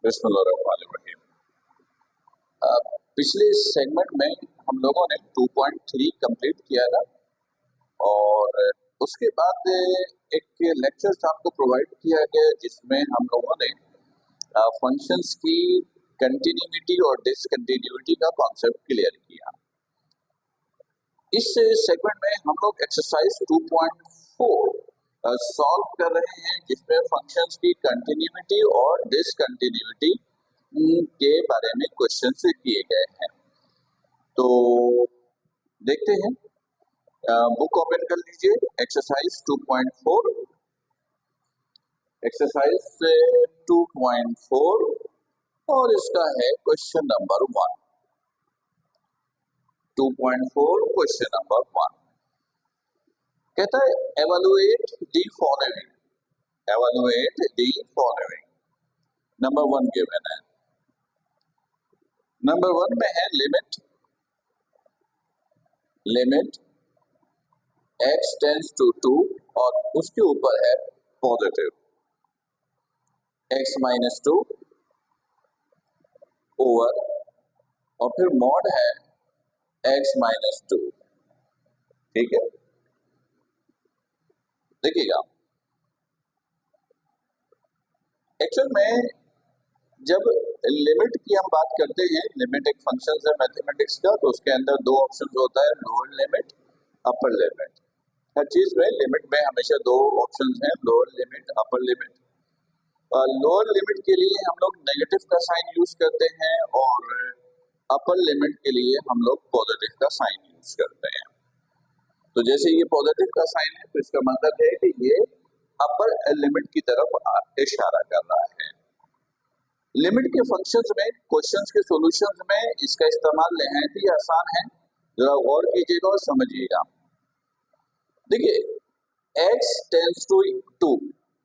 बिस्मिल्लाहिर्रहमानिर्रहीम। पिछले सेगमेंट में हम लोगों ने 2.3 कंप्लीट किया था और उसके बाद एक लेक्चर आपको प्रोवाइड किया गया जिसमें हम लोगों ने फंक्शंस की कंटिन्यूटी और डिसकंटिन्यूटी का कॉन्सेप्ट क्लियर किया। इस सेगमेंट में हम लोग एक्सरसाइज 2.4 सॉल्व कर रहे हैं जिसमें फंक्शंस की कंटिन्यूटी और डिसकंटिन्यूटी के बारे में क्वेश्चन किए गए हैं। तो देखते हैं, बुक ओपन कर लीजिए। एक्सरसाइज 2.4 एक्सरसाइज 2.4 और इसका है क्वेश्चन नंबर 1। 2.4 क्वेश्चन नंबर 1 कहता है evaluate the following. Evaluate the following. Number 1 given है। नंबर 1 में है लिमिट x टेंड्स टू 2 और उसके ऊपर है पॉजिटिव x माइनस 2 ओवर और फिर मॉड है x माइनस 2। ठीक है, देखिएगा एक्चुअल में जब लिमिट की हम बात करते हैं, लिमिट एक फंक्शन है मैथमेटिक्स का, तो उसके अंदर दो ऑप्शन होता है, लोअर लिमिट अपर लिमिट। हर चीज में लिमिट में हमेशा दो ऑप्शन हैं, lower limit upper limit. Lower limit के लिए हम लोग नेगेटिव का साइन यूज करते हैं और अपर लिमिट के लिए हम लोग पॉजिटिव का साइन यूज करते हैं। तो जैसे ये पॉजिटिव का साइन है तो इसका मतलब है कि ये अपर लिमिट की तरफ इशारा कर रहा है। लिमिट के फंक्शंस में, क्वेश्चंस के सॉल्यूशंस में इसका इस्तेमाल नहायत ही आसान है। जरा गौर कीजिएगा और समझिएगा। देखिए x tends to 2,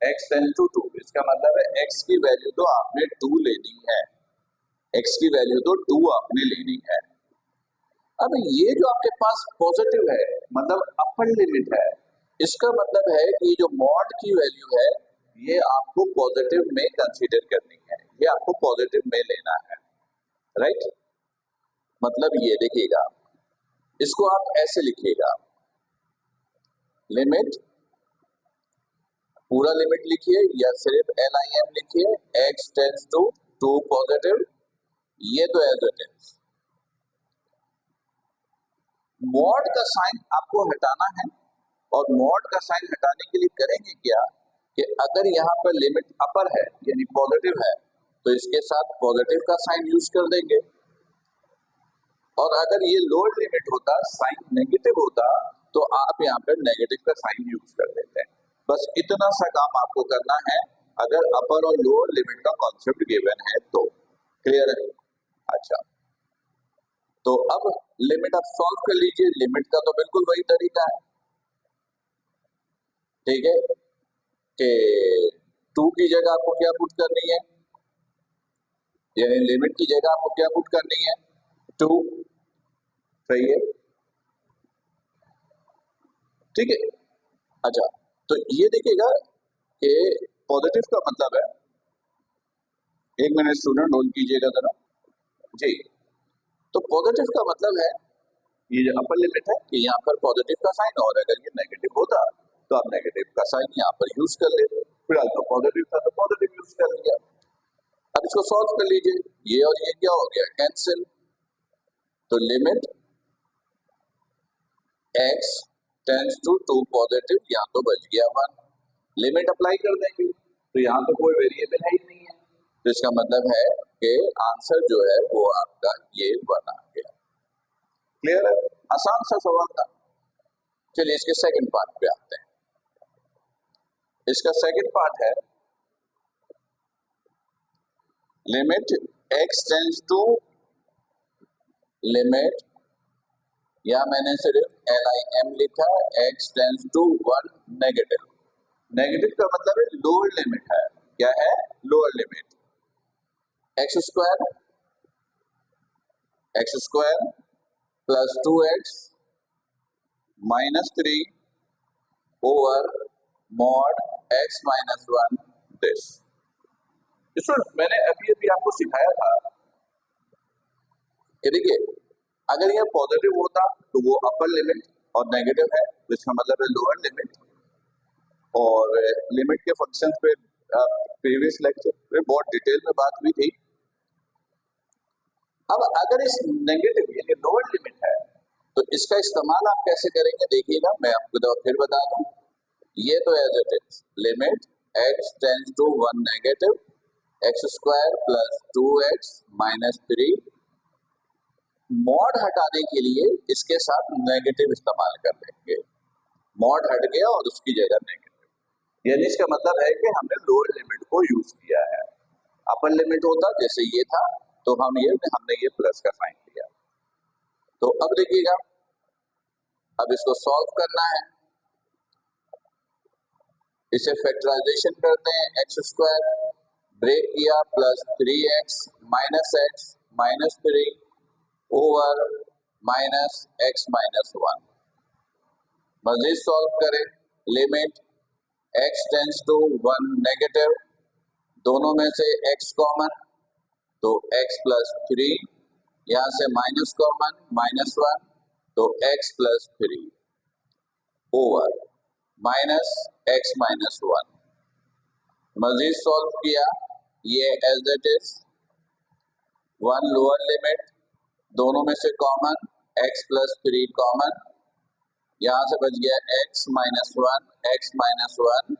x tends to 2 इसका मतलब है x की वैल्यू तो आपने 2 लेनी है, x की वैल्यू तो 2 आपने लेनी है। अब ये जो आपके पास पॉजिटिव है मतलब अपर लिमिट है, इसका मतलब है कि जो मॉड की वैल्यू है ये आपको पॉजिटिव में कंसीडर करनी है, ये आपको पॉजिटिव में लेना है, राइट। मतलब ये देखिएगा, इसको आप ऐसे लिखिएगा, लिमिट पूरा लिमिट लिखिए या सिर्फ LIM लिखिए, x टेंड्स टू 2 पॉजिटिव, ये तो एज इट इज। मॉड का साइन आपको हटाना है और मॉड का साइन हटाने के लिए करेंगे क्या कि अगर यहाँ पर लिमिट अपर है यानी पॉजिटिव है तो इसके साथ पॉजिटिव का साइन यूज कर देंगे, और अगर ये लोअर लिमिट होता, साइन नेगेटिव होता, तो आप यहाँ पर नेगेटिव का साइन यूज कर देते हैं। बस इतना सा काम आपको करना है अगर अपर और लोअर लिमिट का कॉन्सेप्ट गिवन है तो। क्लियर है? अच्छा, तो अब लिमिट आप सॉल्व कर लीजिए। लिमिट का तो बिल्कुल वही तरीका है, ठीक है, कि 2 की जगह आपको क्या पुट करनी है, यानी लिमिट की जगह आपको क्या पुट करनी है, 2। सही है, ठीक है। अच्छा, तो ये देखिएगा कि पॉजिटिव का मतलब है, एक मिनट स्टूडेंट होल्ड कीजिएगा जरा जी। तो पॉजिटिव का मतलब है ये जो अपर लिमिट है कि यहाँ पर पॉजिटिव का साइन, और अगर ये नेगेटिव होता तो आप नेगेटिव का साइन यहाँ पर यूज कर लेते। फिलहाल तो पॉजिटिव था तो पॉजिटिव यूज कर लिया। अब इसको सॉल्व कर लीजिए, ये और ये क्या हो गया, कैंसिल। तो limit x tends to 2 positive, यहाँ तो बच गया 1। लिमिट अप्लाई कर देंगे तो यहाँ तो कोई वेरिएबल है ही नहीं है, तो इसका मतलब है कि आंसर जो है वो आपका ये 1 आ गया। क्लियर है? आसान सा सवाल था। चलिए इसके सेकंड पार्ट पे आते हैं। इसका सेकंड पार्ट है limit x tends to, limit या मैंने सिर्फ LIM लिखा, x tends to 1 negative. Negative का मतलब है लोअर लिमिट है, क्या है, lower limit x square plus 2x minus 3 over mod x minus 1 this. इसमें मैंने अभी अभी आपको सिखाया था कि देखिए, अगर यह पॉजिटिव होता तो वो अपर लिमिट, और नेगेटिव है तो इसका मतलब है लोअर लिमिट। और लिमिट के फंक्शन पे प्रीवियस लेक्चर में बहुत डिटेल में बात हुई थी। अब अगर इस नेगेटिव यानी लोअर लिमिट है तो इसका इस्तेमाल आप कैसे करेंगे देखिएगा, मैं आपको फिर बता दूं। ये तो as it is limit x tends to 1 negative x square plus 2x minus 3, mod हटाने के लिए इसके साथ नेगेटिव इस्तेमाल कर लेंगे। मॉड हट गया और उसकी जगह नेगेटिव, यानी इसका मतलब है कि हमने लोअर लिमिट को यूज किया है। अपर लिमिट होता जैसे ये था तो हमने ये प्लस का साइन लिया। तो अब देखिएगा, अब इसको सॉल्व करना है। इसे फैक्टराइजेशन करते हैं, एक्स स्क्वायर ब्रेक किया plus 3x minus 3 over minus x minus 1। मजीद सॉल्व करें, limit x tends to 1 negative, दोनों में से x कॉमन तो x प्लस 3, यहां से माइनस कॉमन माइनस 1 तो x plus 3 over minus x minus 1। मजीद सॉल्व किया, ये as it is 1 lower limit, दोनों में से कॉमन x प्लस 3 कॉमन, यहां से बच गया x minus 1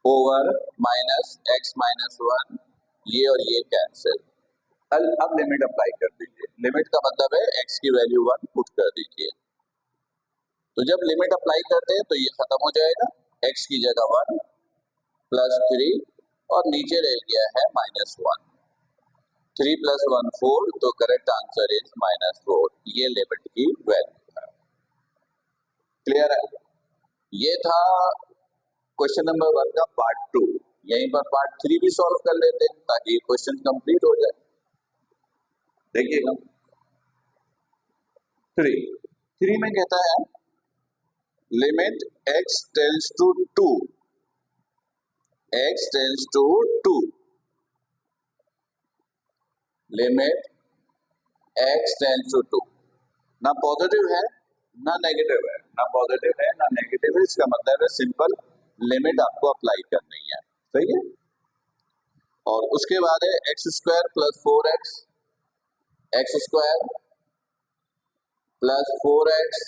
over minus x minus 1, ये और ये कैंसिल। अब लिमिट अप्लाई कर दीजिए। लिमिट का मतलब है x की वैल्यू 1 पुट कर दीजिए। तो जब लिमिट अप्लाई करते हैं तो ये खत्म हो जाएगा, x की जगह 1 प्लस 3 और नीचे रह गया है माइनस 1। 3 प्लस 1 4, तो करेक्ट आंसर इज माइनस 4। ये लिमिट की वैल्यू है। क्लियर है? ये था क्वेश्चन नंबर 1 का पार्ट 2। यहीं पर पार्ट 3 भी सॉल्व कर लेते हैं ताकि क्वेश्चन कंप्लीट हो जाए। देखिएगा 3 में कहता है limit x tends to 2, x tends to 2, limit x tends to 2, ना पॉजिटिव है ना नेगेटिव है, ना पॉजिटिव है ना नेगेटिव है, इसका मतलब है सिंपल लिमिट आपको अप्लाई करनी है। सही है? और उसके बाद है x square plus 4x, x square plus 4x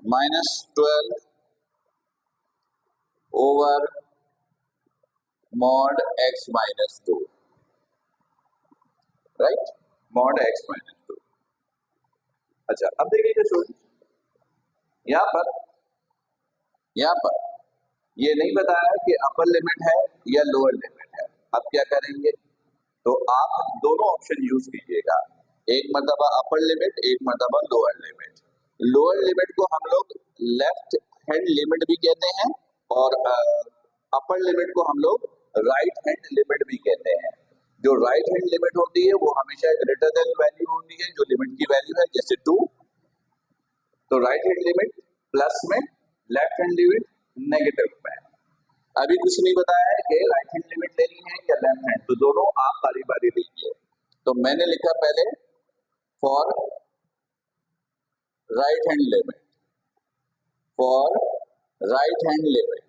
minus 12 over mod x minus 2, right? Mod x minus 2। अच्छा, अब देखिए स्टूडेंट, यहाँ पर ये नहीं बताया कि अपर लिमिट है या लोअर लिमिट है। अब क्या करेंगे, तो आप दोनों ऑप्शन यूज कीजिएगा, एक मर्तबा अपर लिमिट, एक मर्तबा लोअर लिमिट। लोअर लिमिट को हम लोग लेफ्ट हैंड लिमिट भी कहते हैं और अपर लिमिट को हम लोग राइट हैंड लिमिट भी कहते हैं। जो राइट हैंड लिमिट होती है वो हमेशा ग्रेटर देन वैल्यू होती है जो लिमिट की वैल्यू है, जैसे 2। तो राइट हैंड लिमिट प्लस में, लेफ्ट हैंड लिमिट नेगेटिव में। अभी कुछ नहीं बताया है कि राइट हैंड लिमिट लेनी है या लेफ्ट हैंड, तो दोनों आप बारी बारी लीजिए। तो मैंने लिखा पहले for right hand limit, for right hand limit,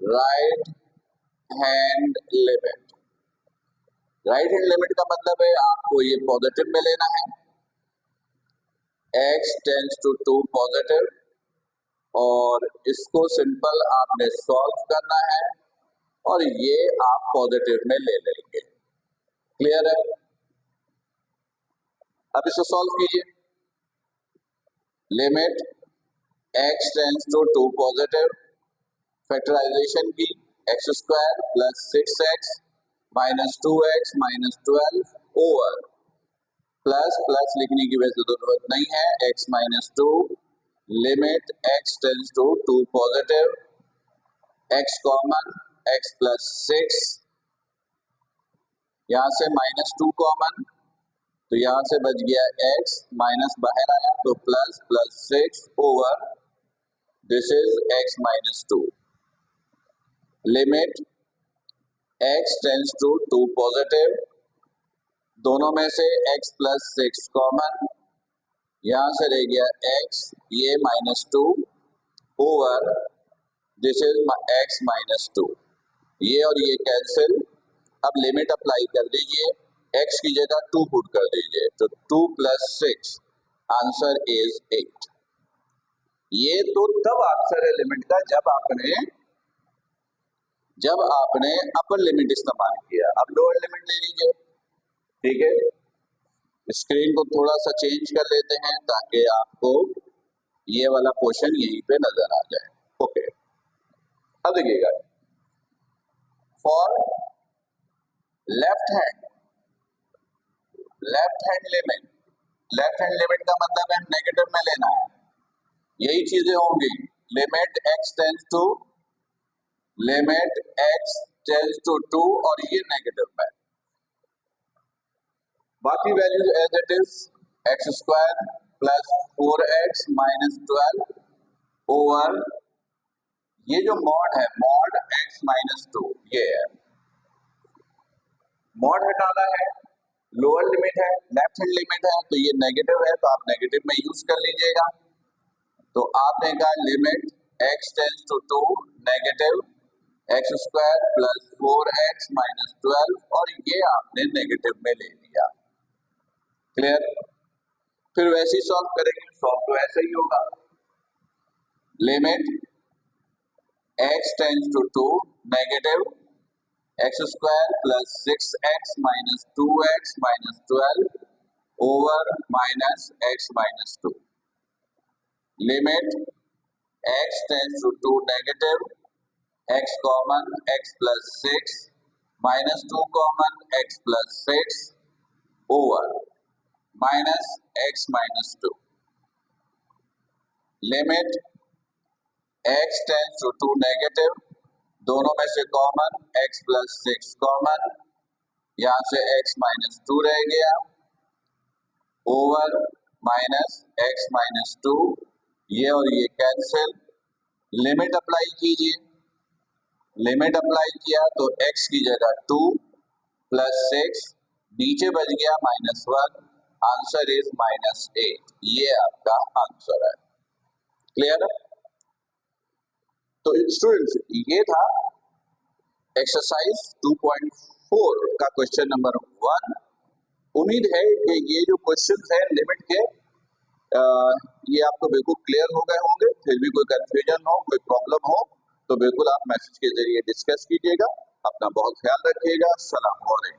right hand limit. Right hand limit का मतलब है आपको ये पॉजिटिव में लेना है, x टेंड्स टू 2 पॉजिटिव, और इसको सिंपल आपने सॉल्व करना है और ये आप पॉजिटिव में ले लेंगे। क्लियर है? अब इसको सॉल्व कीजिए, limit x tends to 2 positive, factorisation की, x square plus 6x minus 2x minus 12 over plus plus लिखने की वैसे जरूरत नहीं है, x minus 2, limit x tends to 2 positive, x common, x plus 6, यहां से माइनस 2 कॉमन, तो यहां से बच गया x, माइनस बाहर आया तो plus plus 6 over this is x minus 2, limit x tends to 2 positive, दोनों में से x प्लस 6 कॉमन, यहां से रह गया x, ये -2 ओवर दिस इज x -2, ये और ये कैंसिल। अब लिमिट अप्लाई कर दीजिए, x की जगह 2 पुट कर दीजिए, तो 2 प्लस 6 आंसर इज 8। ये तो तब आंसर है लिमिट का जब आपने अपर लिमिट इस्तेमाल किया। अब लोअर लिमिट ले लीजिए, ठीक है। स्क्रीन को थोड़ा सा चेंज कर लेते हैं ताकि आपको ये वाला क्वेश्चन यहीं पे नजर आ जाए। ओके, अब देखिएगा, फॉर लेफ्ट हैंड लिमिट का मतलब है नेगेटिव में लेना है, यही चीजें होंगी। लिमिट x टेंस टू 2 और ये नेगेटिव में, बाकी values as it is, x square plus 4x minus 12 over ये जो मॉड है, मॉड x -2, ये है मॉड हटाना है। लोअर लिमिट है, लेफ्ट हैंड लिमिट है, तो ये नेगेटिव है, तो आप नेगेटिव में यूज कर लीजिएगा। तो आपने कहा limit x tends to 2 negative x square plus 4x minus 12 और ये आपने नेगेटिव में ले लिया। क्लियर? फिर वैसे ही सॉल्व करेंगे, सॉल्व तो ऐसे ही होगा। Limit x tends to 2 negative x square plus 6x minus 2x minus 12 over minus x minus 2। Limit x tends to 2 negative x common x plus 6 minus 2 common x plus 6 over minus x minus 2। Limit x tends to 2 negative, दोनों में से common x plus 6 common, यहां से x minus 2 रह गया over minus x minus 2, ये और ये कैंसिल। लिमिट अप्लाई कीजिए, लिमिट अप्लाई किया तो x की जगह 2 प्लस 6, नीचे बच गया -1, आंसर इज -8। ये आपका आंसर है। क्लियर? तो स्टूडेंट्स, ये था एक्सरसाइज 2.4 का क्वेश्चन नंबर 1। उम्मीद है कि ये जो क्वेश्चन है लिमिट के ये आपको बिल्कुल क्लियर हो गए होंगे। फिर भी कोई कंफ्यूजन हो, कोई प्रॉब्लम हो तो बिल्कुल आप मैसेज के जरिए डिस्कस कीजिएगा। अपना बहुत ख्याल रखिएगा। सलाम वालेकुम।